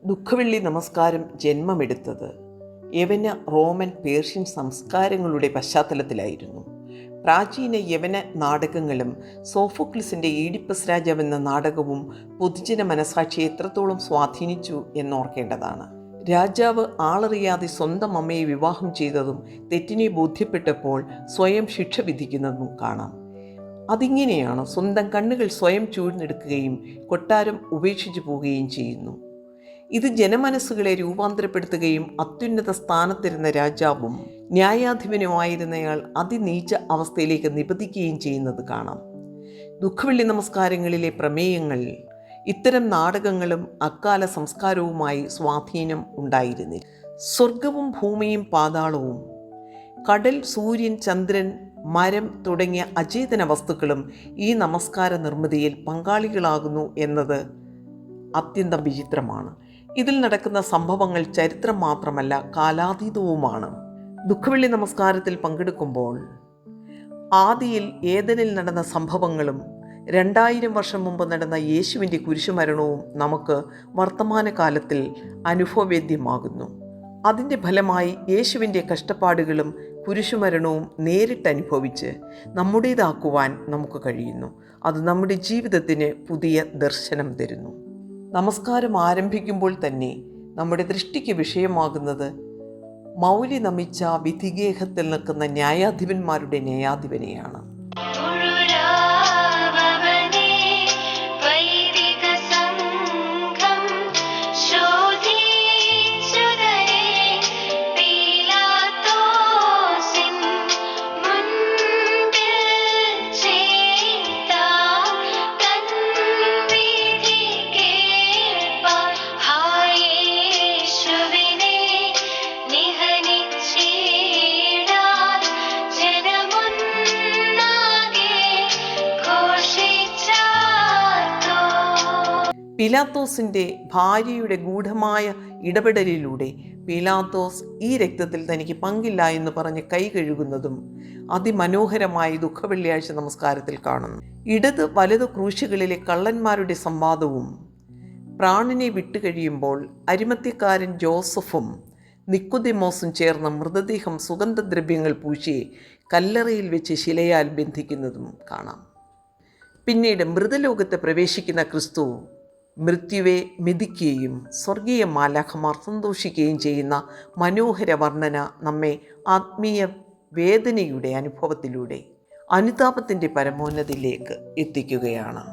ദുഃഖവെള്ളി നമസ്കാരം ജന്മമെടുത്തത് യവന Roman Persian സംസ്കാരങ്ങളുടെ പശ്ചാത്തലത്തിലായിരുന്നു. പ്രാചീന യവന നാടകങ്ങളും സോഫോക്ലിസിൻ്റെ ഈഡിപ്പസ് രാജാവ് എന്ന നാടകവും പൊതുജന മനസാക്ഷിയെ എത്രത്തോളം സ്വാധീനിച്ചു എന്നോർക്കേണ്ടതാണ്. രാജാവ് ആളറിയാതെ സ്വന്തം അമ്മയെ വിവാഹം ചെയ്തതും തെറ്റിനെ ബോധ്യപ്പെട്ടപ്പോൾ സ്വയം ശിക്ഷ വിധിക്കുന്നതും കാണാം. അതിങ്ങനെയാണ്. സ്വന്തം കണ്ണുകൾ സ്വയം ചൂഴ്ന്നെടുക്കുകയും കൊട്ടാരം ഉപേക്ഷിച്ചു പോവുകയും ചെയ്യുന്നു. ഇത് ജനമനസ്സുകളെ രൂപാന്തരപ്പെടുത്തുകയും അത്യുന്നത സ്ഥാനത്തിരുന്ന രാജാവും ന്യായാധിപനുമായിരുന്നയാൾ അതിനീച അവസ്ഥയിലേക്ക് നിപതിക്കുകയും ചെയ്യുന്നത് കാണാം. ദുഃഖവെള്ളി നമസ്കാരങ്ങളിലെ പ്രമേയങ്ങൾ ഇത്തരം നാടകങ്ങളും അക്കാല സംസ്കാരവുമായി സ്വാധീനം ഉണ്ടായിരുന്നില്ല. സ്വർഗവും ഭൂമിയും പാതാളവും, കടൽ, സൂര്യൻ, ചന്ദ്രൻ, മരം തുടങ്ങിയ അചേതന വസ്തുക്കളും ഈ നമസ്കാര നിർമ്മിതിയിൽ പങ്കാളികളാകുന്നു എന്നത് അത്യന്തം വിചിത്രമാണ്. ഇതിൽ നടക്കുന്ന സംഭവങ്ങൾ ചരിത്രം മാത്രമല്ല, കാലാതീതവുമാണ്. ദുഃഖവെള്ളി നമസ്കാരത്തിൽ പങ്കെടുക്കുമ്പോൾ ആദിയിൽ ഏദനിൽ നടന്ന സംഭവങ്ങളും 2000 വർഷം മുമ്പ് നടന്ന യേശുവിൻ്റെ കുരിശുമരണവും നമുക്ക് വർത്തമാനകാലത്തിൽ അനുഭവവേദ്യമാകുന്നു. അതിൻ്റെ ഫലമായി യേശുവിൻ്റെ കഷ്ടപ്പാടുകളും കുരിശുമരണവും നേരിട്ട് അനുഭവിച്ച് നമ്മുടേതാക്കുവാൻ നമുക്ക് കഴിയുന്നു. അത് നമ്മുടെ ജീവിതത്തിന് പുതിയ ദർശനം തരുന്നു. നമസ്കാരം ആരംഭിക്കുമ്പോൾ തന്നെ നമ്മുടെ ദൃഷ്ടിക്ക് വിഷയമാകുന്നത് മൗലി നമിച്ച വിധിഗേഹത്തിൽ നിൽക്കുന്ന ന്യായാധിപന്മാരുടെ ന്യായാധിപനെയാണ്. പീലാത്തോസിൻ്റെ ഭാര്യയുടെ ഗൂഢമായ ഇടപെടലിലൂടെ പീലാത്തോസ് ഈ രക്തത്തിൽ തനിക്ക് പങ്കില്ല എന്ന് പറഞ്ഞ് കൈ കഴുകുന്നതും അതിമനോഹരമായി ദുഃഖവെള്ളിയാഴ്ച നമസ്കാരത്തിൽ കാണുന്നു. ഇടത് വലത് ക്രൂശുകളിലെ കള്ളന്മാരുടെ സംവാദവും പ്രാണനെ വിട്ടുകഴിയുമ്പോൾ അരിമത്യക്കാരൻ ജോസഫും നിക്കോദെമോസും ചേർന്ന് മൃതദേഹം സുഗന്ധദ്രവ്യങ്ങൾ പൂശി കല്ലറയിൽ വെച്ച് ശിലയാൽ ബന്ധിക്കുന്നതും കാണാം. പിന്നീട് മൃതലോകത്ത് പ്രവേശിക്കുന്ന ക്രിസ്തു മൃത്യുവെ മെതിക്കുകയും സ്വർഗീയ മാലാഖമാർ സന്തോഷിക്കുകയും ചെയ്യുന്ന മനോഹര വർണ്ണന നമ്മെ ആത്മീയ വേദനയുടെ അനുഭവത്തിലൂടെ അനുതാപത്തിൻ്റെ പരമോന്നതിയിലേക്ക് എത്തിക്കുകയാണ്.